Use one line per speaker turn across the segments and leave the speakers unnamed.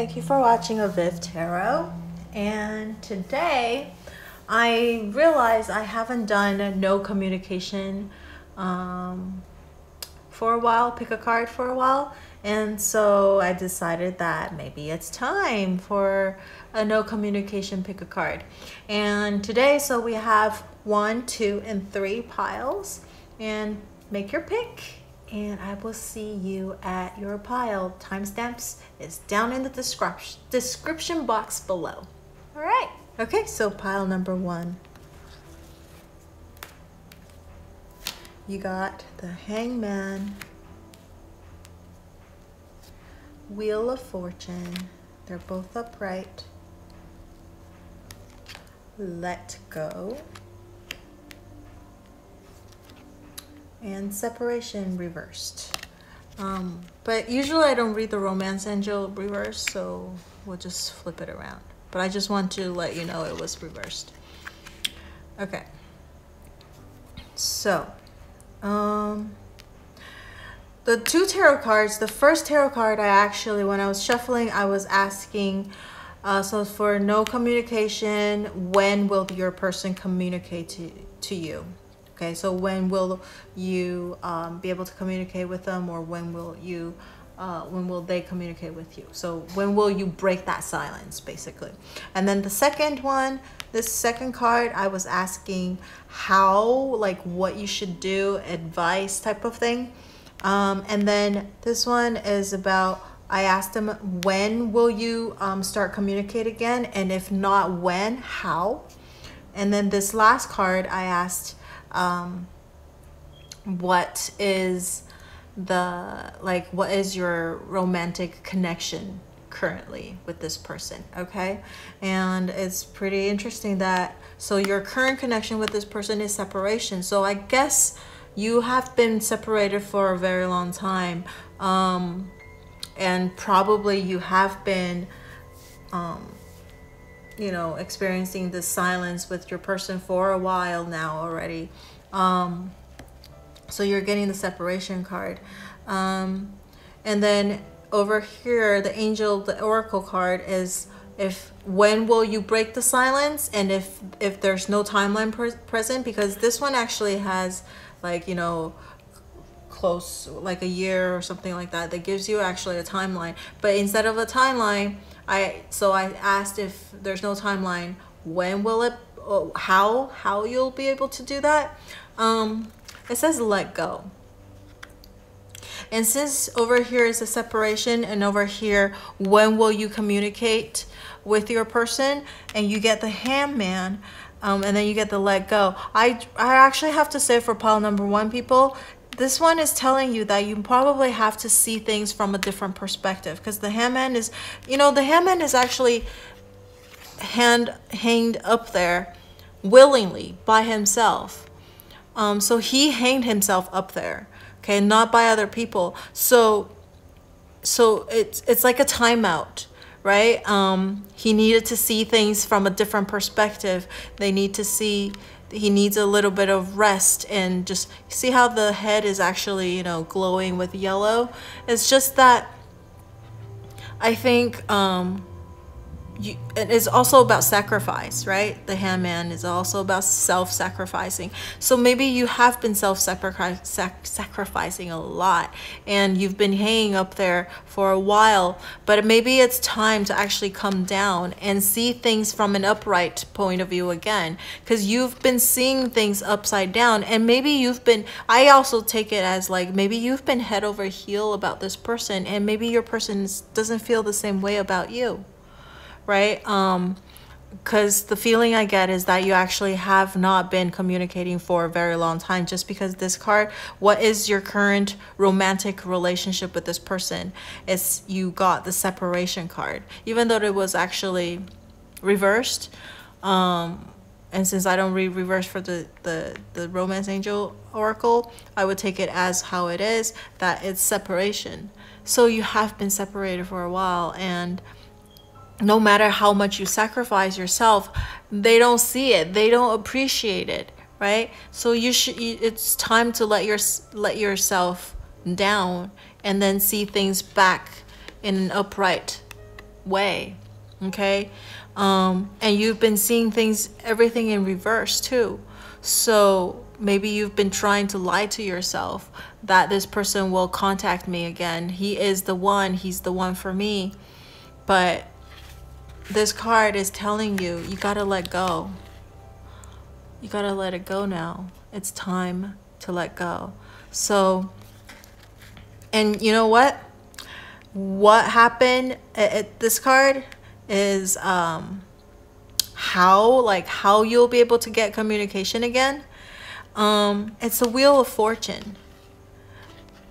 thank you for watching avivTarot. And today I realized I haven't done no communication for a while, pick a card for a while, and so I decided that maybe it's time for a no communication, pick a card. And today, so we have 1, 2, and 3 piles, and make your pick and I will see you at your pile. Timestamps is down in the description box below. All right, okay, so pile number 1. You got the Hangman, Wheel of Fortune, they're both upright, Let Go, and Separation reversed. But usually I don't read the Romance Angel reversed, so we'll just flip it around. But I just want to let you know it was reversed. Okay, so the 2 tarot cards, the first tarot card I actually, when I was shuffling, I was asking, so for no communication, when will your person communicate to you? Okay, so when will you be able to communicate with them, or when will they communicate with you? So when will you break that silence, basically? And then the second one, this second card, I was asking how, like what you should do, advice type of thing. And then this one is about, I asked them, when will you start communicate again? And if not when, how? And then this last card, I asked, what is your romantic connection currently with this person? Okay, and it's pretty interesting that, so your current connection with this person is separation. So I guess you have been separated for a very long time, and probably you have been you know, experiencing this silence with your person for a while now already. So you're getting the separation card. And then over here, the angel, the oracle card is, when will you break the silence? And if there's no timeline present, because this one actually has, like, you know, close, like a year or something like that, that gives you actually a timeline. But instead of a timeline, I asked, if there's no timeline, when will it, how you'll be able to do that? It says let go. And since over here is a separation, and over here, when will you communicate with your person, and you get the Hangman, and then you get the let go. I actually have to say, for pile number 1, people, this one is telling you that you probably have to see things from a different perspective, because the Hangman is, you know, the Hangman is actually hanged up there willingly by himself. So he hanged himself up there, okay, not by other people. So it's like a timeout, right? He needed to see things from a different perspective. He needs a little bit of rest, and just see how the head is actually, you know, glowing with yellow. It's just that I think it is also about sacrifice, right? The Hangman is also about self-sacrificing. So maybe you have been sacrificing a lot, and you've been hanging up there for a while, but maybe it's time to actually come down and see things from an upright point of view again, because you've been seeing things upside down. And maybe you've been, I also take it as, like, maybe you've been head over heel about this person, and maybe your person doesn't feel the same way about you, right? Because the feeling I get is that you actually have not been communicating for a very long time, just because this card, what is your current romantic relationship with this person? It's, you got the separation card, even though it was actually reversed. And since I don't read reverse for the Romance Angel Oracle, I would take it as how it is, that it's separation. So you have been separated for a while, and no matter how much you sacrifice yourself, they don't see it, they don't appreciate it, right? So it's time to let yourself down, and then see things back in an upright way, okay? And you've been seeing everything in reverse too. So maybe you've been trying to lie to yourself that this person will contact me again. He is the one, he's the one for me. But this card is telling you, you gotta let go. You gotta let it go now. It's time to let go. So, and you know what? What happened at this card is how you'll be able to get communication again. It's the Wheel of Fortune.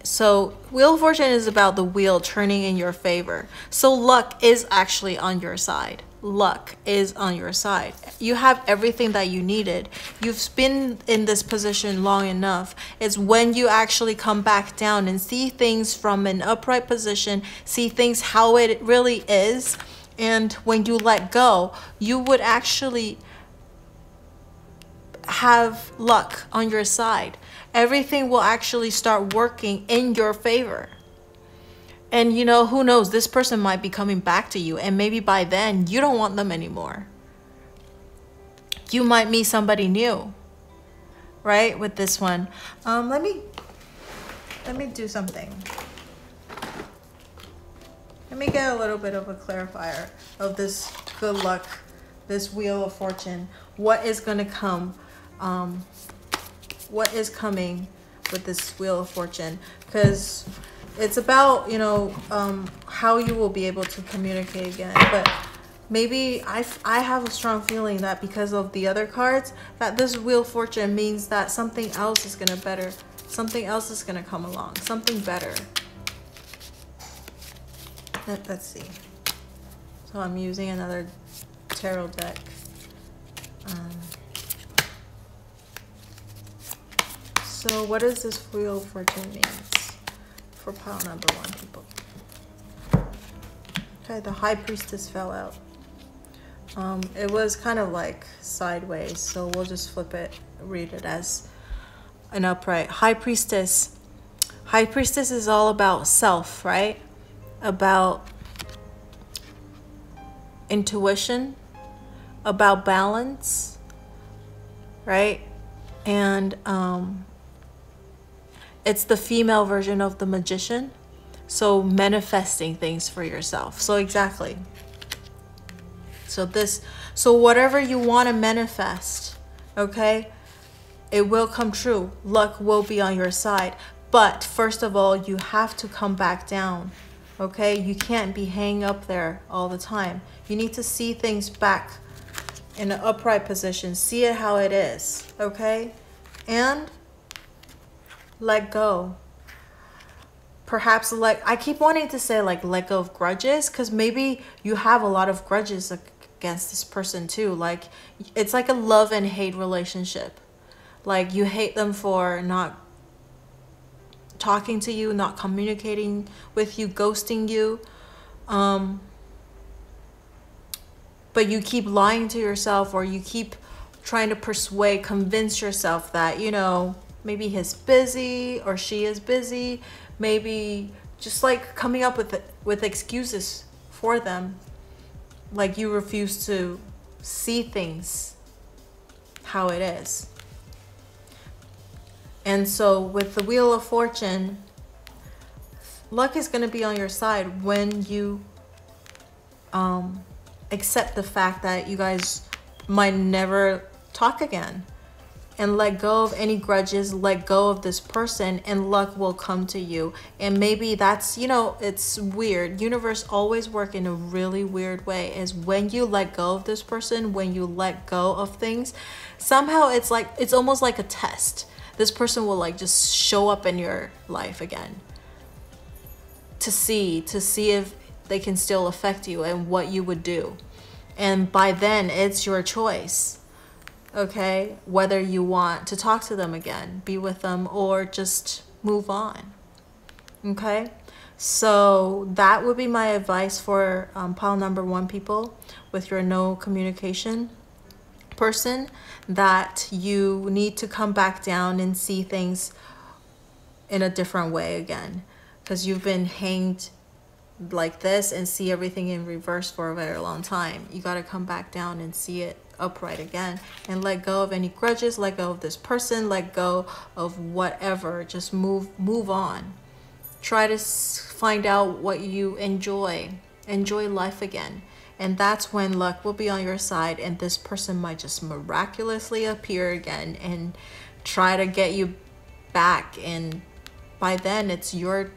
So Wheel of Fortune is about the wheel turning in your favor. So luck is actually on your side. Luck is on your side. You have everything that you needed. You've been in this position long enough. It's when you actually come back down and see things from an upright position, see things how it really is. And when you let go, you would actually have luck on your side. Everything will actually start working in your favor. And you know, who knows, this person might be coming back to you, and maybe by then you don't want them anymore. You might meet somebody new, right? With this one. Let me do something. Let me get a little bit of a clarifier of this good luck, this Wheel of Fortune. What is going to come? What is coming with this Wheel of Fortune? Because it's about, you know, how you will be able to communicate again. But maybe I have a strong feeling that because of the other cards, that this Wheel of Fortune means that something else is going to come along, something better. Let's see. So I'm using another tarot deck. So what does this Wheel of Fortune mean for pile number 1, people? Okay, the High Priestess fell out. It was kind of like sideways, so we'll just flip it, read it as an upright. High Priestess. High Priestess is all about self, right? About intuition, about balance, right? And it's the female version of the Magician. So manifesting things for yourself. So exactly. So whatever you want to manifest, okay, it will come true. Luck will be on your side. But first of all, you have to come back down. Okay, you can't be hanging up there all the time. You need to see things back in an upright position. See it how it is, okay? And let go. Perhaps I keep wanting to say let go of grudges, because maybe you have a lot of grudges against this person too. Like, it's like a love and hate relationship. Like, you hate them for not talking to you, not communicating with you, ghosting you. But you keep lying to yourself, or you keep trying to convince yourself that, you know, maybe he's busy or she is busy. Maybe just like coming up with excuses for them. Like, you refuse to see things how it is. And so with the Wheel of Fortune, luck is going to be on your side when you accept the fact that you guys might never talk again, and let go of any grudges, let go of this person, and luck will come to you. And maybe that's, you know, it's weird. Universe always work in a really weird way. Is when you let go of this person, when you let go of things, somehow it's almost like a test. This person will like just show up in your life again to see if they can still affect you and what you would do. And by then it's your choice, okay, whether you want to talk to them again, be with them, or just move on. Okay, so that would be my advice for pile number 1, people, with your no communication person, that you need to come back down and see things in a different way again, because you've been hanged like this and see everything in reverse for a very long time. You got to come back down and see it upright again, and let go of any grudges, let go of this person, let go of whatever. Just move on. Try to find out what you enjoy life again, and that's when luck will be on your side, and this person might just miraculously appear again and try to get you back. And by then it's your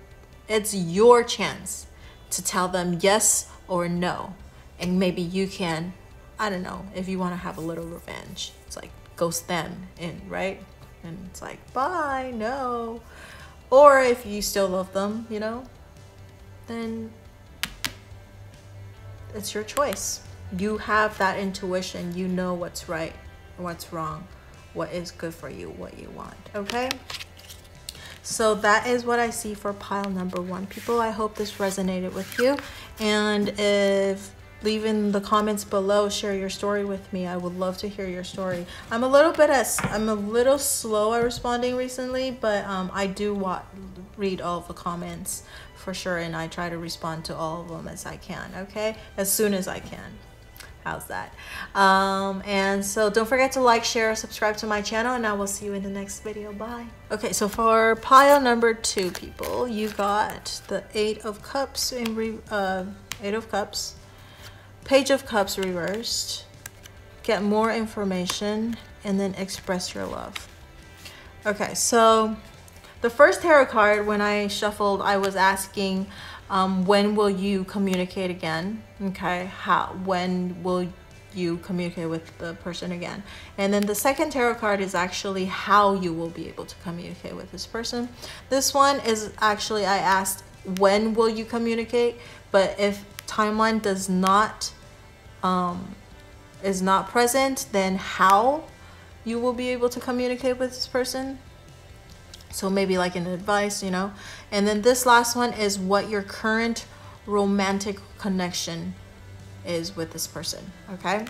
chance to tell them yes or no. And maybe you can, I don't know, if you want to have a little revenge, it's like ghost them in, right? And it's like, bye, no. Or if you still love them, you know, then it's your choice. You have that intuition. You know what's right, what's wrong, what is good for you, what you want, okay? So that is what I see for pile number 1, people. I hope this resonated with you. And if leave in the comments below, share your story with me. I would love to hear your story. I'm a little slow at responding recently, but I do read all of the comments for sure, and I try to respond to all of them as I can, okay? As soon as I can. How's that? And so don't forget to like, share, subscribe to my channel, and I will see you in the next video. Bye. Okay, so for pile number 2, people, you got the 8 of Cups in 8 of Cups, Page of Cups reversed, get more information, and then express your love. Okay, so the first tarot card, when I shuffled, I was asking, when will you communicate again? Okay, when will you communicate with the person again? And then the second tarot card is actually how you will be able to communicate with this person. This one is actually, I asked, when will you communicate? But if timeline does not is not present, then how you will be able to communicate with this person. So maybe like an advice, you know. And then this last one is what your current romantic connection is with this person, okay?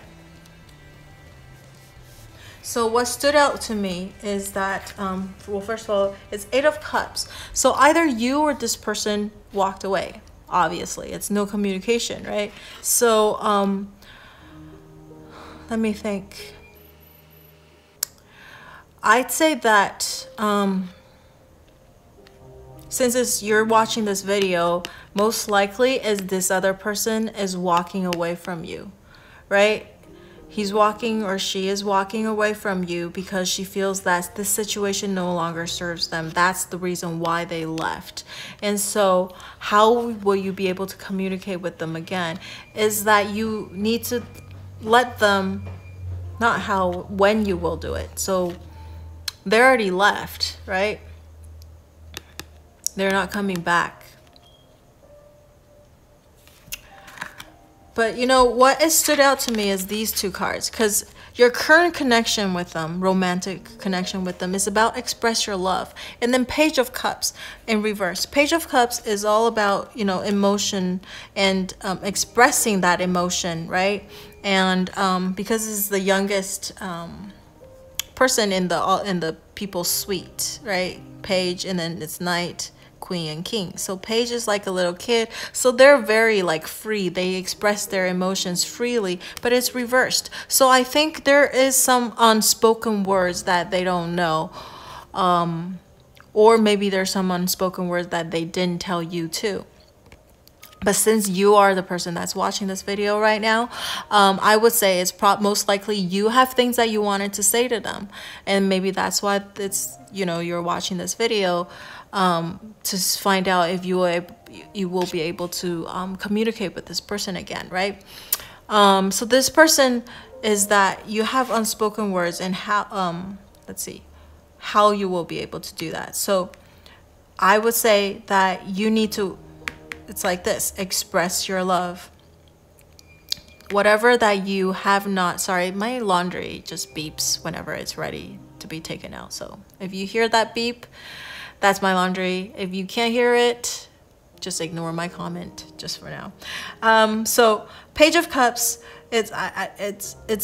So what stood out to me is that, well, first of all, it's 8 of Cups. So either you or this person walked away. Obviously, it's no communication, right? So let me think. I'd say that since you're watching this video, most likely is this other person is walking away from you, right? He's walking, or she is walking away from you because she feels that this situation no longer serves them. That's the reason why they left. And so how will you be able to communicate with them again is that you need to let them, not when you will do it. So they already left, right? They're not coming back. But you know what has stood out to me is these 2 cards, because your current connection with them, romantic connection with them, is about express your love. And then Page of Cups in reverse. Page of Cups is all about, you know, emotion and expressing that emotion, right? And because it's the youngest person in the people's suite, right? Page, and then it's Knight, Queen, and King. So Page is like a little kid, so they're very like free. They express their emotions freely, but it's reversed. So I think there is some unspoken words that they don't know, or maybe there's some unspoken words that they didn't tell you too. But since you are the person that's watching this video right now, I would say it's most likely you have things that you wanted to say to them. And maybe that's why it's, you know, you're watching this video to find out if you will be able to communicate with this person again, right? So this person is that you have unspoken words, and how, let's see, how you will be able to do that. So I would say that you need to, it's like this, express your love. Whatever that you have not, sorry, my laundry just beeps whenever it's ready to be taken out. So if you hear that beep, that's my laundry. If you can't hear it, just ignore my comment just for now. So Page of Cups, it's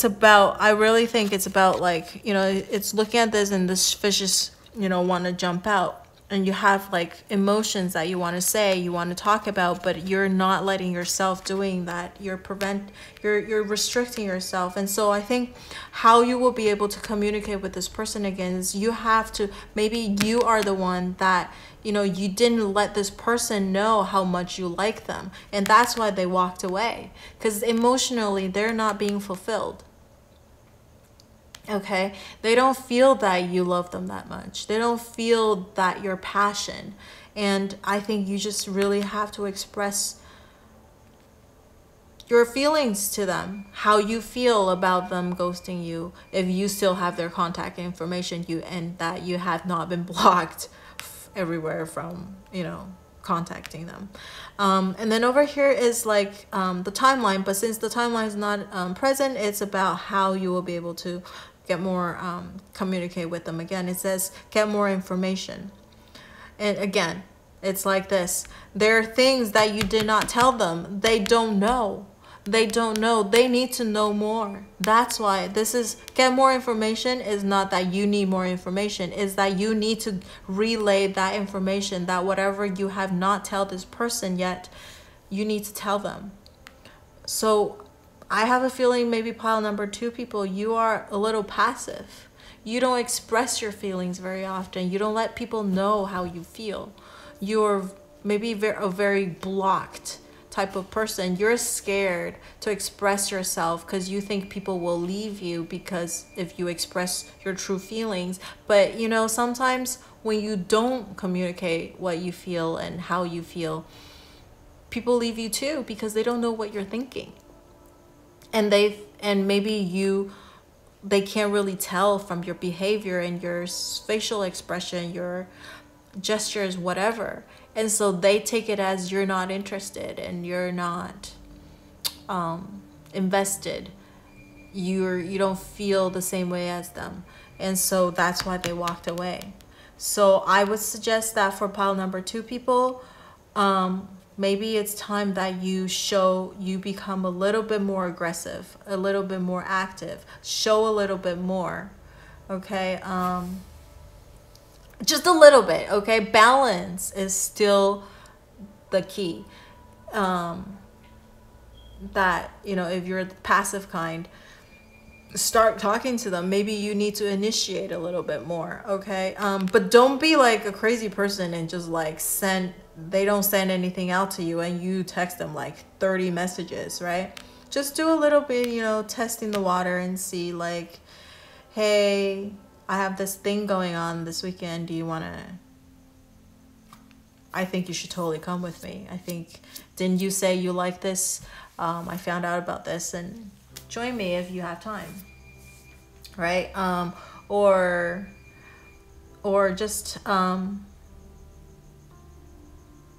about, I really think it's about, like, you know, it's looking at this and this fish is, you know, want to jump out. and you have like emotions that you want to say, you want to talk about, but you're not letting yourself doing that. You're restricting yourself. And so I think how you will be able to communicate with this person again is you have to, maybe you are the one that, you know, you didn't let this person know how much you like them, and that's why they walked away, because emotionally they're not being fulfilled. Okay, they don't feel that you love them that much. They don't feel that your passion. And I think you just really have to express your feelings to them, how you feel about them ghosting you, if you still have their contact information, and that you have not been blocked everywhere from, you know, contacting them. And then over here is like the timeline, but since the timeline is not present, it's about how you will be able to get more, communicate with them. Again, it says get more information. And again, it's like this. There are things that you did not tell them. They don't know. They don't know. They need to know more. That's why this is get more information is not that you need more information. Is that you need to relay that information, that whatever you have not tell this person yet, you need to tell them. So I have a feeling maybe pile number 2 people, you are a little passive. You don't express your feelings very often. You don't let people know how you feel. You're maybe a very blocked type of person. You're scared to express yourself because you think people will leave you because if you express your true feelings. But you know, sometimes when you don't communicate what you feel and how you feel, people leave you too because they don't know what you're thinking. And maybe they can't really tell from your behavior and your facial expression, your gestures, whatever. And so they take it as you're not interested and you're not invested. You don't feel the same way as them. And so that's why they walked away. So I would suggest that for pile number 2 people, maybe it's time that you become a little bit more aggressive, a little bit more active, show a little bit more. Okay. Just a little bit. Okay. Balance is still the key. That, you know, if you're the passive kind, start talking to them. Maybe you need to initiate a little bit more. Okay. But don't be like a crazy person and just like they don't send anything out to you and you text them like 30 messages, right? Just do a little bit, you know, testing the water and see like, hey, I have this thing going on this weekend. Do you want to? I think you should totally come with me. Didn't you say you like this? I found out about this, and join me if you have time, right? Or just,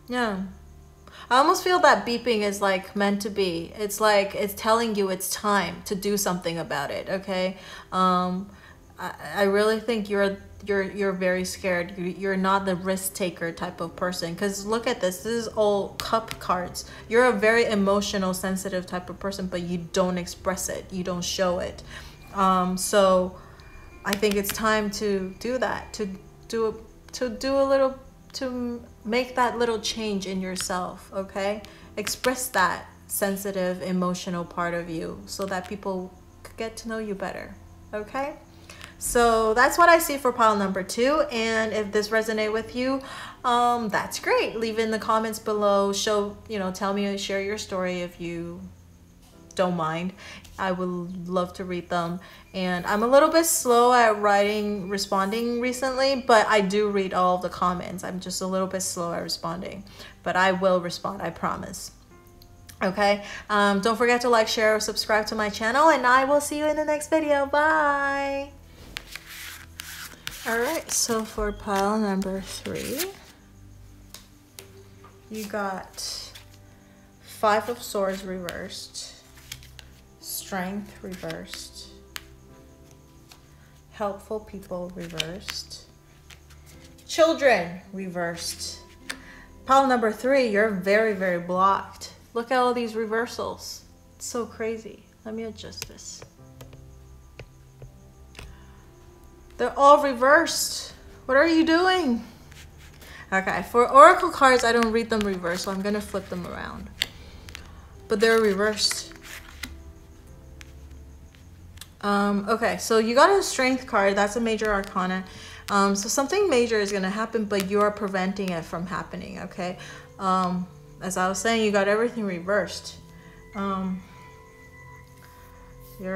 yeah. I almost feel that beeping is like meant to be. It's like it's telling you it's time to do something about it, okay? I really think you're very scared. You're not the risk taker type of person, because look at this. This is all cup cards. You're a very emotional, sensitive type of person, but you don't express it. You don't show it. So I think it's time to do that, to make that little change in yourself. Okay, express that sensitive, emotional part of you so that people could get to know you better. Okay. So that's what I see for pile number 2. And if this resonates with you, that's great. Leave in the comments below. Tell me, share your story if you don't mind. I would love to read them. And I'm a little bit slow at responding recently, but I do read all of the comments. I'm just a little bit slow at responding, but I will respond, I promise. Okay. Don't forget to like, share, or subscribe to my channel, and I will see you in the next video. Bye. All right, so for pile number 3, you got 5 of Swords reversed, Strength reversed, Helpful People reversed, Children reversed. Pile number 3, you're very, very blocked. Look at all these reversals. It's so crazy. Let me adjust this. They're all reversed. What are you doing? Okay, for oracle cards, I don't read them reversed, so I'm gonna flip them around. But they're reversed. Okay, so you got a strength card. That's a major arcana. So something major is gonna happen, but you are preventing it from happening, okay? As I was saying, you got everything reversed. Your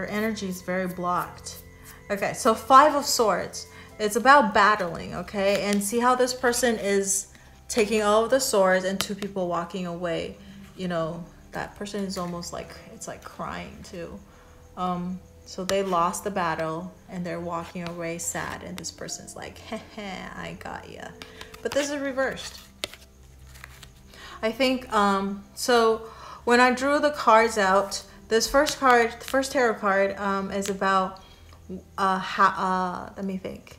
energy is very blocked. Okay, so 5 of Swords. It's about battling, okay? And see how this person is taking all of the swords and 2 people walking away. You know, that person is almost like, it's like crying too. So they lost the battle and they're walking away sad. And this person's like, heh, I got ya. But this is reversed. I think, so when I drew the cards out, this first card, the first tarot card is about, let me think.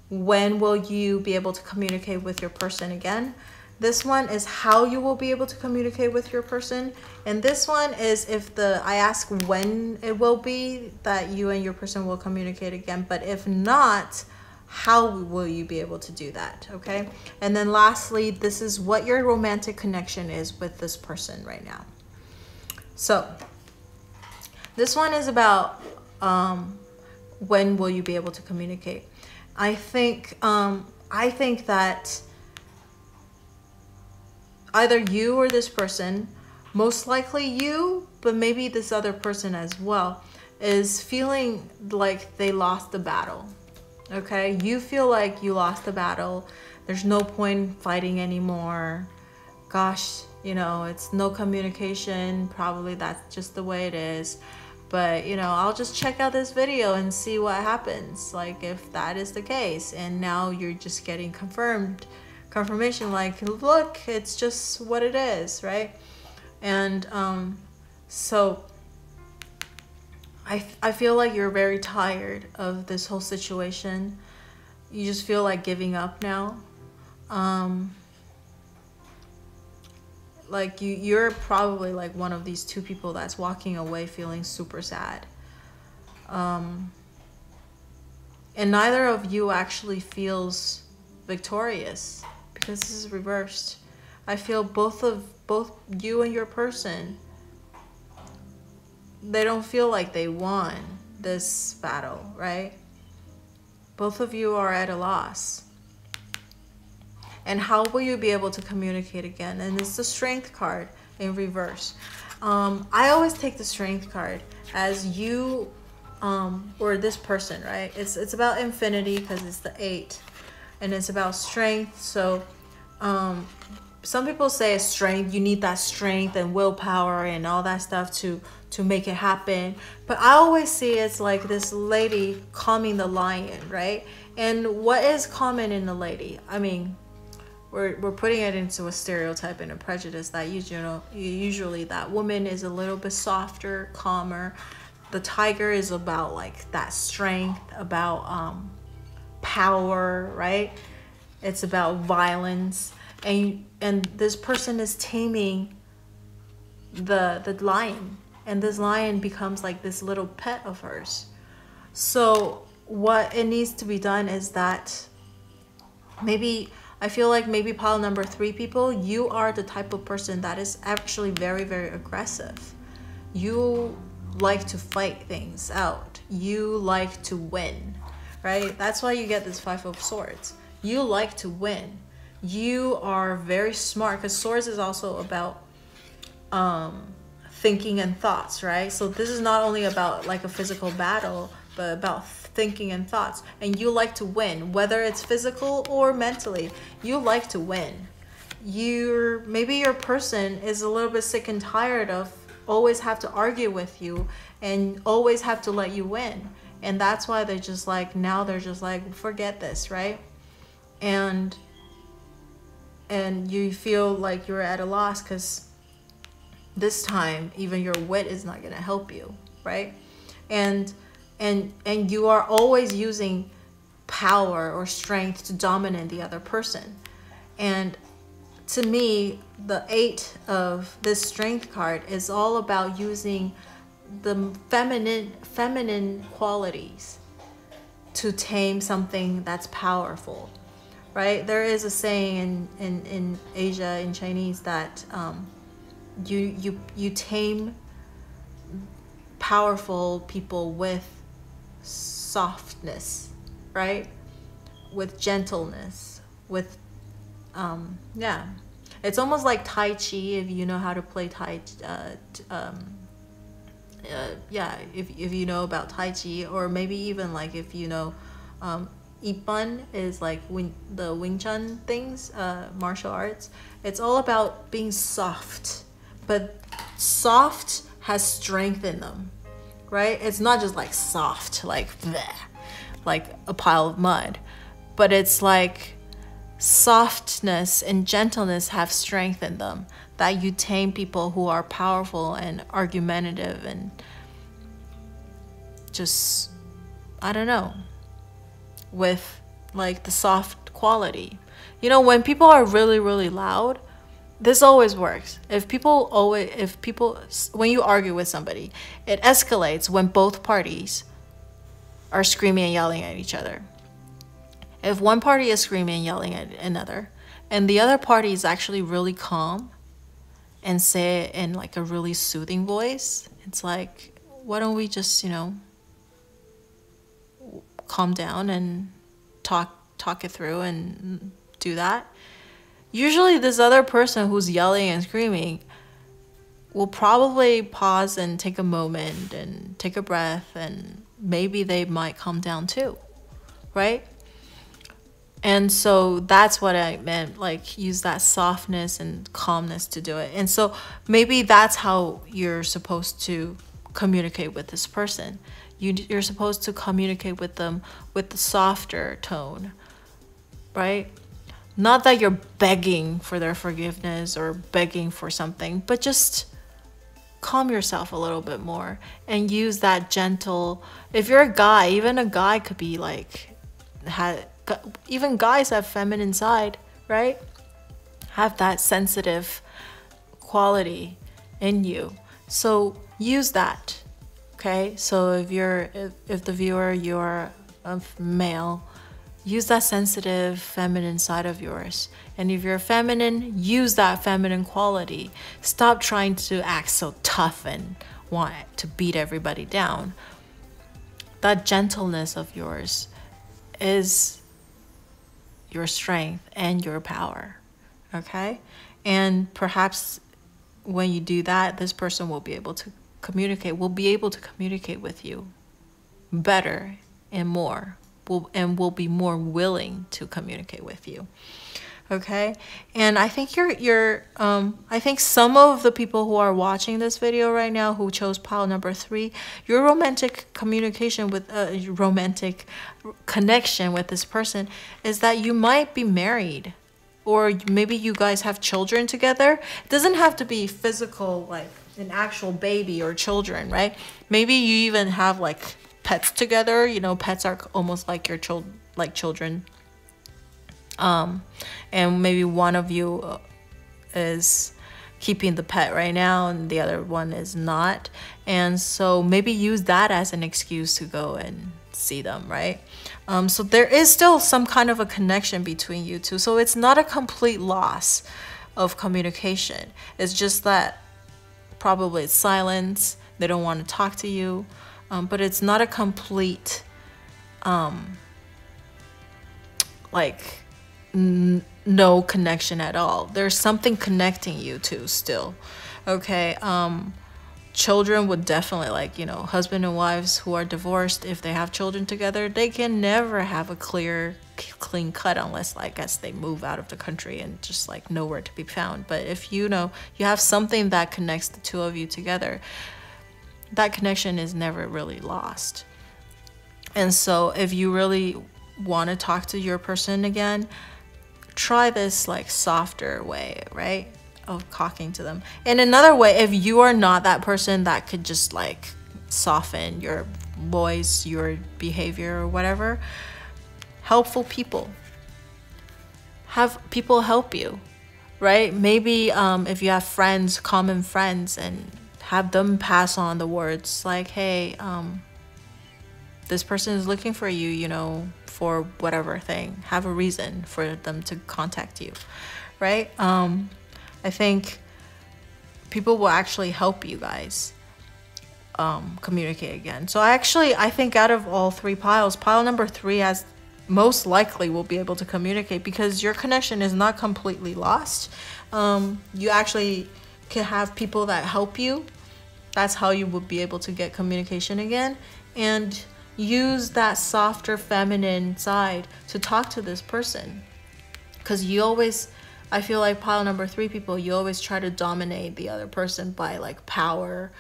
When will you be able to communicate with your person again? This one is how you will be able to communicate with your person. And this one is if I ask when it will be that you and your person will communicate again. But if not, how will you be able to do that? Okay. And then lastly, this is what your romantic connection is with this person right now. So this one is about when will you be able to communicate? I think that either you or this person, most likely you, but maybe this other person as well, is feeling like they lost the battle. Okay, you feel like you lost the battle. There's no point fighting anymore. Gosh, you know, it's no communication. Probably that's just the way it is. But, you know, I'll just check out this video and see what happens. Like, if that is the case. And now you're just getting confirmation, like, look, it's just what it is, right? And so I feel like you're very tired of this whole situation. You just feel like giving up now. Like you're probably like one of these 2 people that's walking away feeling super sad. And neither of you actually feels victorious because this is reversed. I feel both you and your person, they don't feel like they won this battle, right? Both of you are at a loss. And how will you be able to communicate again? And it's the Strength card in reverse. I always take the Strength card as you or this person, right? It's about infinity because it's the 8. And it's about strength. So some people say it's strength. You need that strength and willpower and all that stuff to make it happen. But I always see it's like this lady calming the lion, right? And what is common in the lady? I mean, we're putting it into a stereotype and a prejudice that usually that woman is a little bit softer, calmer. The tiger is about like that strength, about power, right? It's about violence, and this person is taming the lion, and this lion becomes like this little pet of hers. So what it needs to be done is that maybe I feel like maybe pile number 3 people, you are the type of person that is actually very, very aggressive. You like to fight things out. You like to win, right? That's why you get this 5 of Swords. You like to win. You are very smart because Swords is also about thinking and thoughts, right? So this is not only about like a physical battle, but about thinking and thoughts. And you like to win, whether it's physical or mentally. You like to win. Maybe your person is a little bit sick and tired of always have to argue with you and always have to let you win. And that's why they're just like, now they're just like, forget this, right? And you feel like you're at a loss because this time even your wit is not going to help you, right? And you are always using power or strength to dominate the other person. And to me, the 8 of this Strength card is all about using the feminine qualities to tame something that's powerful, right? There is a saying in Asia, in Chinese, that you tame powerful people with softness, right? With gentleness, with yeah, it's almost like Tai Chi, if you know how to play yeah, if you know about Tai Chi, or maybe even like if you know Ipan is like the Wing Chun things, martial arts. It's all about being soft, but soft has strength in them, right? It's not just like soft, like bleh, like a pile of mud, but it's like softness and gentleness have strength in them, that you tame people who are powerful and argumentative and just, I don't know, with like the soft quality. You know, when people are really, really loud, this always works. When you argue with somebody, it escalates when both parties are screaming and yelling at each other. If one party is screaming and yelling at another, and the other party is actually really calm and say it in like a really soothing voice, it's like, why don't we just, you know, calm down and talk it through and do that? Usually this other person who's yelling and screaming will probably pause and take a moment and take a breath, and maybe they might calm down too, right? And so that's what I meant, like use that softness and calmness to do it. And so maybe that's how you're supposed to communicate with this person. You're supposed to communicate with them with the softer tone, right? Not that you're begging for their forgiveness or begging for something, but just calm yourself a little bit more and use that gentle. If you're a guy, even a guy could be like, even guys have feminine side, right? Have that sensitive quality in you. So use that, okay? So if the viewer, you're a male, use that sensitive feminine side of yours. And if you're feminine, use that feminine quality. Stop trying to act so tough and want to beat everybody down. That gentleness of yours is your strength and your power, okay? And perhaps when you do that, this person will be able to communicate with you better and more, will be more willing to communicate with you, okay? And I think I think some of the people who are watching this video right now who chose pile number 3, your romantic communication with romantic connection with this person is that you might be married, or maybe you guys have children together. It doesn't have to be physical, like an actual baby or children, right? Maybe you even have like pets together. You know, pets are almost like your children. And maybe one of you is keeping the pet right now and the other one is not. And so maybe use that as an excuse to go and see them, right? So there is still some kind of a connection between you two. So it's not a complete loss of communication. It's just that probably it's silence. They don't want to talk to you. But it's not a complete, like, no connection at all. There's something connecting you two still, okay? Children would definitely, like, you know, husband and wives who are divorced, if they have children together, they can never have a clean cut unless, like, I guess they move out of the country and just like nowhere to be found. But if you know you have something that connects the two of you together, that connection is never really lost. And so if you really want to talk to your person again, try this like softer way, right, of talking to them. And another way, if you are not that person that could just like soften your voice, your behavior or whatever, helpful people. Have people help you, right? Maybe if you have friends, common friends, and have them pass on the words like, hey, this person is looking for you, you know, for whatever thing. Have a reason for them to contact you, right? I think people will actually help you guys communicate again. So I think out of all 3 piles, pile number 3 has most likely will be able to communicate, because your connection is not completely lost. You actually can have people that help you. That's how you will be able to get communication again, and use that softer feminine side to talk to this person. Because you always, I feel like pile number 3 people, you always try to dominate the other person by like power,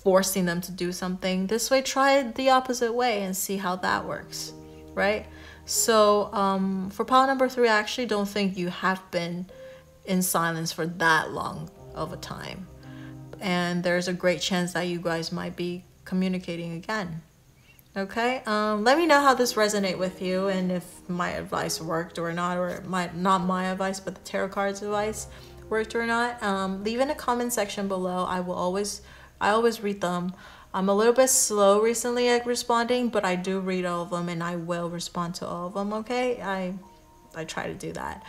forcing them to do something. This way, try it the opposite way and see how that works, right? So for pile number 3, I actually don't think you have been in silence for that long of a time, and there's a great chance that you guys might be communicating again. Okay, let me know how this resonated with you, and if my advice worked or not, or not my advice but the tarot cards advice worked or not. Leave in a comment section below. I always read them. I'm a little bit slow recently at responding, but I do read all of them, and I will respond to all of them. Okay, I try to do that.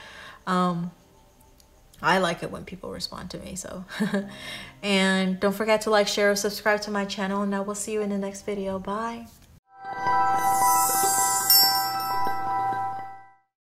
I like it when people respond to me, so and don't forget to like, share, or subscribe to my channel, and I will see you in the next video. Bye.